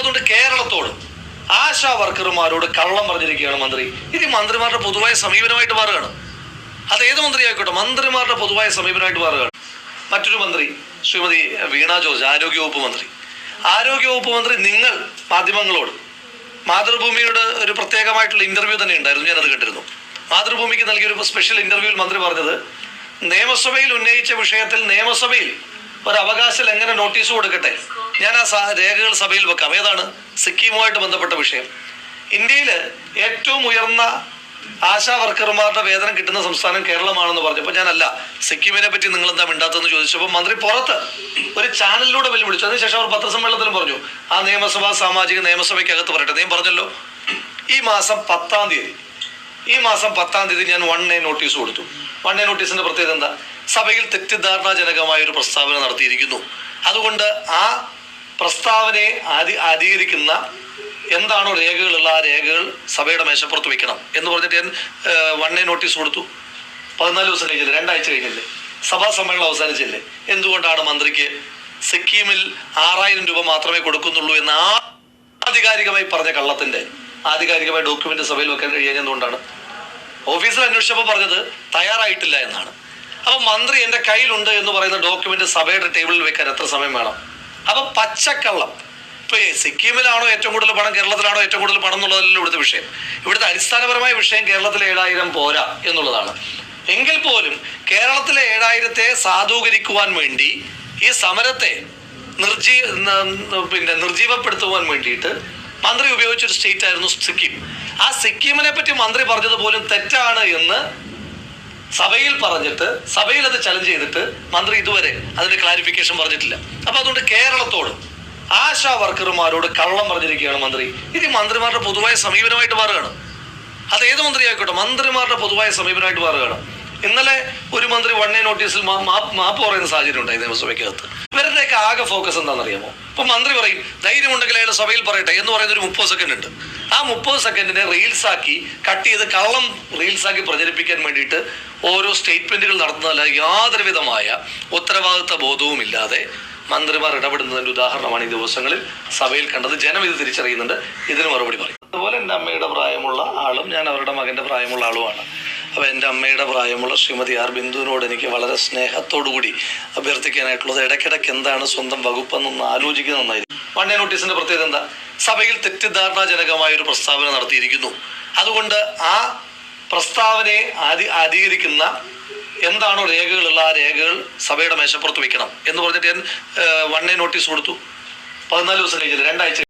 അതുകൊണ്ട് കേരളത്തോട് ആശാ വർക്കർമാരോട് കള്ളം പറഞ്ഞിരിക്കുകയാണ് മന്ത്രി. ഇത് മന്ത്രിമാരുടെ പൊതുവായ സമീപനമായിട്ട് മാറുകയാണ്. അത് ഏത് മന്ത്രി ആയിക്കോട്ടെ, മന്ത്രിമാരുടെ പൊതുവായ സമീപനമായിട്ട് മാറുകയാണ്. മറ്റൊരു മന്ത്രി ശ്രീമതി വീണ ജോർജ്, ആരോഗ്യവകുപ്പ് മന്ത്രി, നിങ്ങൾ മാധ്യമങ്ങളോട് മാതൃഭൂമിയുടെ ഒരു പ്രത്യേകമായിട്ടുള്ള ഇന്റർവ്യൂ തന്നെ ഉണ്ടായിരുന്നു, ഞാനത് കണ്ടിരുന്നു. മാതൃഭൂമിക്ക് നൽകിയൊരു സ്പെഷ്യൽ ഇന്റർവ്യൂവിൽ മന്ത്രി പറഞ്ഞത്, നിയമസഭയിൽ ഉന്നയിച്ച വിഷയത്തിൽ നിയമസഭയിൽ ഒരു അവകാശം എങ്ങനെ നോട്ടീസ് കൊടുക്കട്ടെ, ഞാൻ ആ രേഖകൾ സഭയിൽ വെക്കാം. ഏതാണ്? സിക്കിമുമായിട്ട് ബന്ധപ്പെട്ട വിഷയം. ഇന്ത്യയിൽ ഏറ്റവും ഉയർന്ന ആശാ വർക്കർമാരുടെ വേതനം കിട്ടുന്ന സംസ്ഥാനം കേരളമാണെന്ന് പറഞ്ഞപ്പോൾ ഞാനല്ല, സിക്കിമിനെ പറ്റി നിങ്ങൾ എന്താ മിണ്ടാത്തെന്ന് ചോദിച്ചപ്പോൾ മന്ത്രി പുറത്ത് ഒരു ചാനലിലൂടെ വെല്ലുവിളിച്ചു. അതിനുശേഷം അവർ പത്രസമ്മേളനത്തിലും പറഞ്ഞു, ആ നിയമസഭയ്ക്കകത്ത് പറയട്ടെ. ഞാൻ പറഞ്ഞല്ലോ, ഈ മാസം 10-ാം തീയതി ഞാൻ 1A നോട്ടീസ് കൊടുത്തു. 1A നോട്ടീസിന്റെ പ്രത്യേകത എന്താ? സഭയിൽ തെറ്റിദ്ധാരണാജനകമായ ഒരു പ്രസ്താവന നടത്തിയിരിക്കുന്നു. അതുകൊണ്ട് ആ പ്രസ്താവനയെ അധികരിക്കുന്ന എന്താണോ രേഖകളുള്ള ആ രേഖകൾ സഭയുടെ മേശപ്പുറത്ത് വെക്കണം എന്ന് പറഞ്ഞിട്ട് ഞാൻ 1A നോട്ടീസ് കൊടുത്തു. 14 ദിവസം കഴിഞ്ഞില്ലേ, 2 ആഴ്ച കഴിഞ്ഞില്ലേ, സഭാ സമ്മേളനം അവസാനിച്ചില്ലേ? എന്തുകൊണ്ടാണ് മന്ത്രിക്ക് സിക്കിമിൽ 6000 രൂപ മാത്രമേ കൊടുക്കുന്നുള്ളൂ എന്ന് ആധികാരികമായി പറഞ്ഞ കള്ളത്തിന്റെ ആധികാരികമായ ഡോക്യുമെന്റ് സഭയിൽ വെക്കാൻ കഴിയാഞ്ഞതുകൊണ്ടാണ്. ഓഫീസിൽ അന്വേഷിച്ചപ്പോൾ പറഞ്ഞത് തയ്യാറായിട്ടില്ല എന്നാണ്. അപ്പൊ മന്ത്രി എന്റെ കയ്യിലുണ്ട് എന്ന് പറയുന്ന ഡോക്യുമെന്റ് സഭയുടെ ടേബിളിൽ വെക്കാൻ എത്ര സമയം വേണം? അപ്പൊ പച്ചക്കള്ളം. ഇപ്പൊ സിക്കിമിലാണോ ഏറ്റവും കൂടുതൽ പണം, കേരളത്തിലാണോ ഏറ്റവും കൂടുതൽ പണം എന്നുള്ളതല്ല ഇവിടുത്തെ വിഷയം. ഇവിടുത്തെ അടിസ്ഥാനപരമായ വിഷയം കേരളത്തിലെ 7000 പോരാ എന്നുള്ളതാണ്. എങ്കിൽ പോലും കേരളത്തിലെ 7000-ത്തെ സാധൂകരിക്കുവാൻ വേണ്ടി ഈ സമരത്തെ നിർജീവപ്പെടുത്തുവാൻ വേണ്ടിയിട്ട് മന്ത്രി ഉപയോഗിച്ചൊരു സ്റ്റേറ്റ് ആയിരുന്നു സിക്കിം. ആ സിക്കിമിനെ പറ്റി മന്ത്രി പറഞ്ഞത് പോലും തെറ്റാണ് എന്ന് സഭയിൽ പറഞ്ഞിട്ട്, സഭയിൽ അത് ചലഞ്ച് ചെയ്തിട്ട് മന്ത്രി ഇതുവരെ അതിന്റെ ക്ലാരിഫിക്കേഷൻ പറഞ്ഞിട്ടില്ല. അപ്പൊ അതുകൊണ്ട് കേരളത്തോട് ആശാ വർക്കർമാരോട് കള്ളം പറഞ്ഞിരിക്കുകയാണ് മന്ത്രി. ഇത് മന്ത്രിമാരുടെ പൊതുവായ സമീപനമായിട്ട് മാറുകയാണ്. അത് ഏത് മന്ത്രി ആയിക്കോട്ടെ, മന്ത്രിമാരുടെ പൊതുവായ സമീപനമായിട്ട് മാറുകയാണ്. ഇന്നലെ ഒരു മന്ത്രി 1A നോട്ടീസിൽ മാപ്പ് പറയുന്ന സാഹചര്യം ഉണ്ടായി നിയമസഭയ്ക്കകത്ത്. ഇവരുടെയൊക്കെ ആകെ ഫോക്കസ് എന്താണെന്നറിയാമോ? ഇപ്പൊ മന്ത്രി പറയും, ധൈര്യമുണ്ടെങ്കിൽ അയാൾ സഭയിൽ പറയട്ടെ എന്ന് പറയുന്ന ഒരു 30 സെക്കൻഡ് ഉണ്ട്. ആ 30 സെക്കൻഡിനെ റീൽസാക്കി കട്ട് ചെയ്ത് കള്ളം റീൽസാക്കി പ്രചരിപ്പിക്കാൻ വേണ്ടിയിട്ട് ഓരോ സ്റ്റേറ്റ്മെന്റുകൾ നടത്തുന്നതല്ല യാതൊരു വിധമായ ഉത്തരവാദിത്വ ബോധവും ഇല്ലാതെ മന്ത്രിമാർ ഇടപെടുന്നതിന്റെ ഉദാഹരണമാണ് ഈ ദിവസങ്ങളിൽ സഭയിൽ കണ്ടത്. ജനം ഇത് തിരിച്ചറിയുന്നുണ്ട്, ഇതിന് മറുപടി പറയും. അതുപോലെ എൻ്റെ അമ്മയുടെ പ്രായമുള്ള ആളും ഞാൻ അവരുടെ മകന്റെ പ്രായമുള്ള ആളുമാണ്. അപ്പോൾ എൻ്റെ അമ്മയുടെ പ്രായമുള്ള ശ്രീമതി ആർ ബിന്ദുവിനോട് എനിക്ക് വളരെ സ്നേഹത്തോടുകൂടി അഭ്യർത്ഥിക്കാനായിട്ടുള്ളത്, ഇടയ്ക്കിടയ്ക്ക് എന്താണ് സ്വന്തം വകുപ്പെന്നൊന്ന് ആലോചിക്കുന്ന നന്നായിരിക്കും. 1A നോട്ടീസിന്റെ പ്രത്യേകത എന്താ? സഭയിൽ തെറ്റിദ്ധാരണാജനകമായ ഒരു പ്രസ്താവന നടത്തിയിരിക്കുന്നു. അതുകൊണ്ട് ആ പ്രസ്താവനയെ അധികരിക്കുന്ന എന്താണോ രേഖകളുള്ള ആ രേഖകൾ സഭയുടെ മേശപ്പുറത്ത് വെക്കണം എന്ന് പറഞ്ഞിട്ട് ഞാൻ 1A നോട്ടീസ് കൊടുത്തു. 14 ദിവസം കഴിഞ്ഞില്ലേ, 2 ആഴ്ച